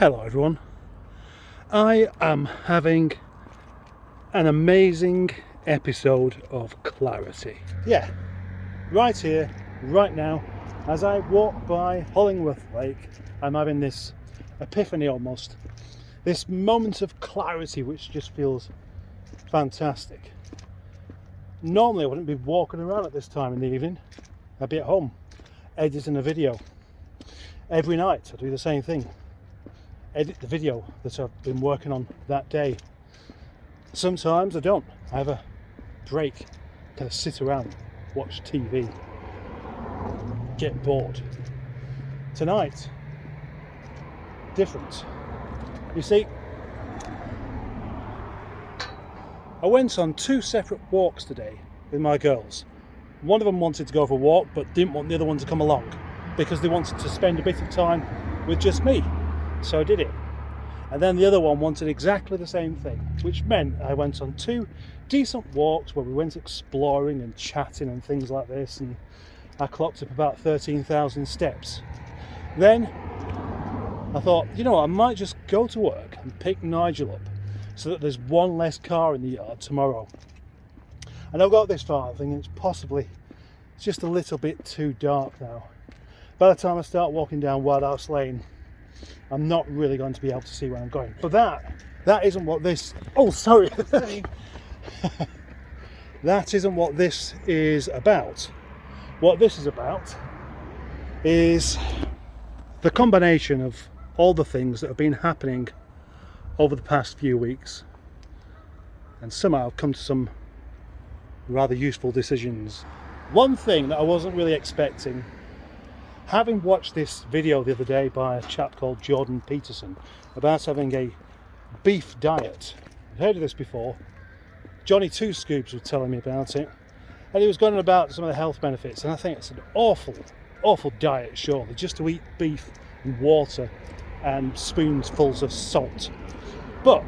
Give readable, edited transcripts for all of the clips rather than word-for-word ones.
Hello everyone. I am having an amazing episode of clarity. Yeah, right here, right now, as I walk by Hollingworth Lake, I'm having this epiphany almost. This moment of clarity which just feels fantastic. Normally I wouldn't be walking around at this time in the evening. I'd be at home editing a video. Every night I do the same thing. Edit the video that I've been working on that day. Sometimes I don't. I have a break, kind of sit around, watch TV, get bored. Tonight, different. You see, I went on 2 separate walks today with my girls. One of them wanted to go for a walk but didn't want the other one to come along because they wanted to spend a bit of time with just me. So I did it. And then the other one wanted exactly the same thing, which meant I went on 2 decent walks where we went exploring and chatting and things like this, and I clocked up about 13,000 steps. Then I thought, you know what, I might just go to work and pick Nigel up so that there's one less car in the yard tomorrow. And I've got this far, I think it's just a little bit too dark now. By the time I start walking down Wild House Lane, I'm not really going to be able to see where I'm going. But that isn't what this... Oh, sorry. That isn't what this is about. What this is about is the combination of all the things that have been happening over the past few weeks. And somehow I've come to some rather useful decisions. One thing that I wasn't really expecting, having watched this video the other day by a chap called Jordan Peterson about having a beef diet. I've heard of this before. Johnny Two Scoops was telling me about it, and he was going on about some of the health benefits, and I think it's an awful diet, surely, just to eat beef and water and spoonfuls of salt. But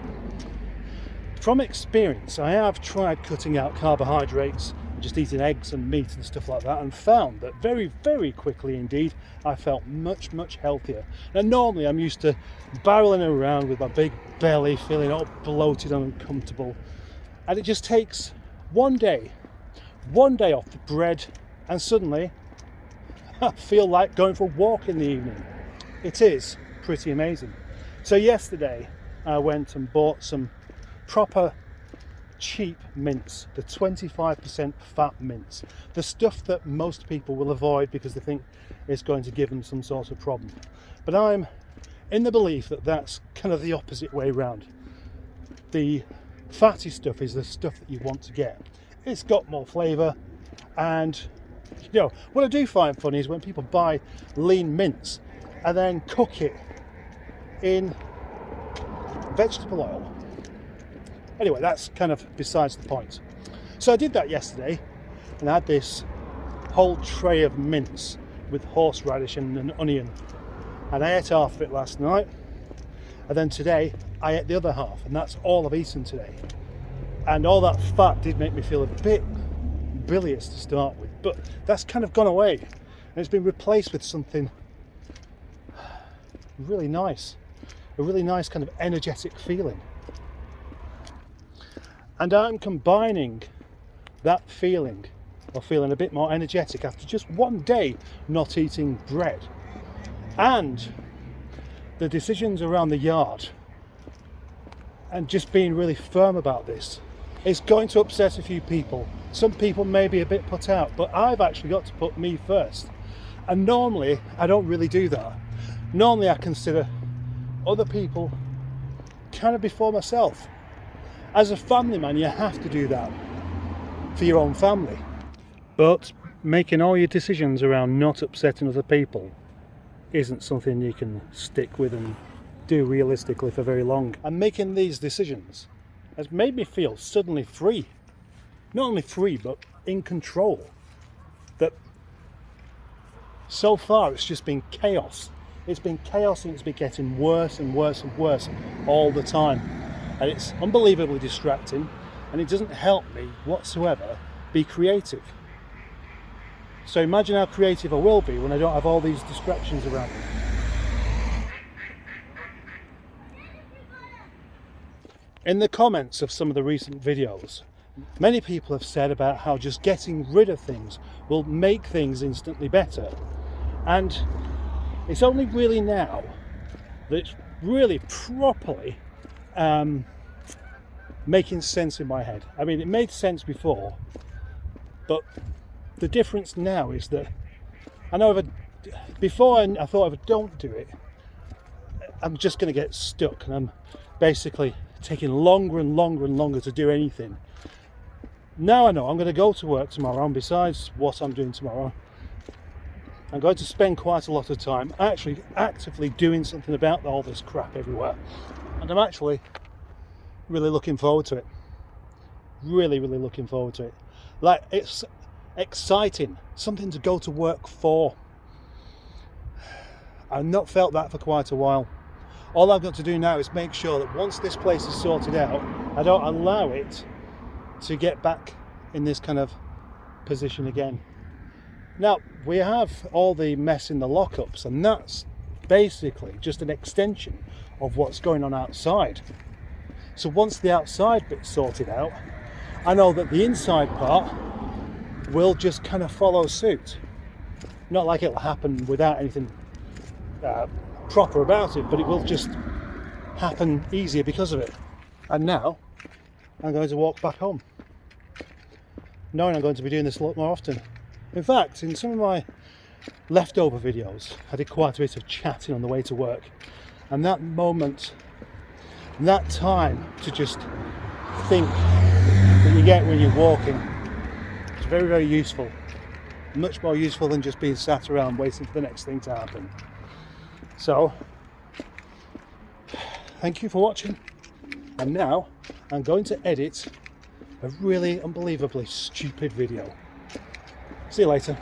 from experience, I have tried cutting out carbohydrates, just eating eggs and meat and stuff like that, and found that very, very quickly indeed I felt much healthier. Now normally I'm used to barreling around with my big belly, feeling all bloated and uncomfortable, and it just takes one day off the bread and suddenly I feel like going for a walk in the evening. It is pretty amazing. So yesterday I went and bought some proper cheap mints, the 25% fat mints, the stuff that most people will avoid because they think it's going to give them some sort of problem. But I'm in the belief that that's kind of the opposite way around. The fatty stuff is the stuff that you want to get. It's got more flavour, and you know what I do find funny is when people buy lean mints and then cook it in vegetable oil. Anyway, that's kind of besides the point. So I did that yesterday and I had this whole tray of mince with horseradish and an onion, and I ate half of it last night, and then today I ate the other half, and that's all I've eaten today. And all that fat did make me feel a bit bilious to start with, but that's kind of gone away and it's been replaced with something really nice, a really nice kind of energetic feeling. And I'm combining that feeling of feeling a bit more energetic after just one day not eating bread, and the decisions around the yard, and just being really firm about this. It's going to upset a few people. Some people may be a bit put out, but I've actually got to put me first. And normally I don't really do that. Normally I consider other people kind of before myself. As a family man, you have to do that for your own family. But making all your decisions around not upsetting other people isn't something you can stick with and do realistically for very long. And making these decisions has made me feel suddenly free. Not only free, but in control. That so far it's just been chaos. It's been chaos, and it's been getting worse and worse and worse all the time. And it's unbelievably distracting, and it doesn't help me whatsoever be creative. So imagine how creative I will be when I don't have all these distractions around me. In the comments of some of the recent videos, many people have said about how just getting rid of things will make things instantly better. And it's only really now that it's really properly making sense in my head. I mean, it made sense before, but the difference now is that I know before I thought if I don't do it, I'm just going to get stuck, and I'm basically taking longer and longer and longer to do anything. Now I know I'm going to go to work tomorrow, and besides what I'm doing tomorrow, I'm going to spend quite a lot of time actually actively doing something about all this crap everywhere. And I'm actually really looking forward to it. Really looking forward to it. Like, it's exciting, something to go to work for. I've not felt that for quite a while. All I've got to do now is make sure that once this place is sorted out, I don't allow it to get back in this kind of position again. Now, we have all the mess in the lockups, and that's basically just an extension of what's going on outside. So once the outside bit's sorted out, I know that the inside part will just kind of follow suit. Not like it'll happen without anything proper about it, but it will just happen easier because of it. And now I'm going to walk back home, knowing I'm going to be doing this a lot more often. In fact, in some of my leftover videos, I did quite a bit of chatting on the way to work, and that moment, that time to just think that you get when you're walking, it's very useful. Much more useful than just being sat around waiting for the next thing to happen. So, thank you for watching, and now I'm going to edit a really unbelievably stupid video. See you later.